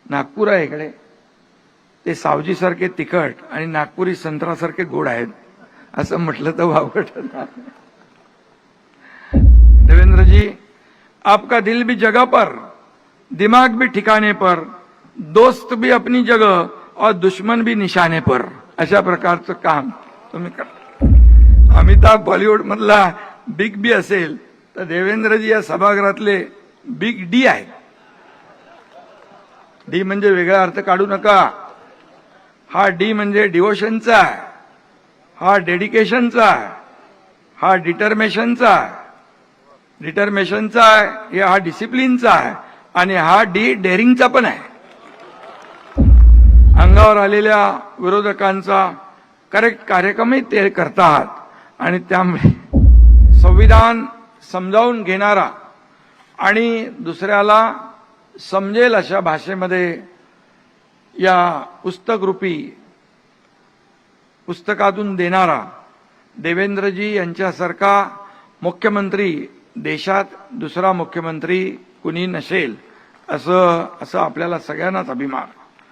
नागपूर आहे इकडे, ते सावजीसारखे तिखट आणि नागपुरी संत्रासारखे गोड आहेत असं म्हटलं तर वावगं ठरणार. देवेंद्र जी, आपका दिल भी जगह पर, दिमाग भी ठिकाने पर, दोस्त भी अपनी जगह और दुश्मन भी निशाने पर, अशा प्रकारचं काम तुम्ही करता. अमिताभ बॉलिवूड मधला बिग बी असेल तर देवेंद्रजी या सभागृहातले बिग डी आहेत. डी म्हणजे वेगळा अर्थ काढू नका. हा डी म्हणजे डिवोशनचा आहे, हा डेडिकेशनचा आहे, हा डिटर्मिनेशनचा आहे, हा डिसिप्लिनचा आहे आणि हा डी डेअरिंगचा पण आहे. अंगावर आलेल्या विरोधकांचा करेक्ट कार्यक्रमही ते करतात आणि त्यामुळे संविधान समजावून घेणारा आणि दुसऱ्याला समजेल अशा भाषेमध्ये या पुस्तकरूपी पुस्तकातून देणारा देवेंद्रजी यांच्यासारखा मुख्यमंत्री देशात दुसरा मुख्यमंत्री कुणी नसेल असं आपल्याला सगळ्यांनाच अभिमान.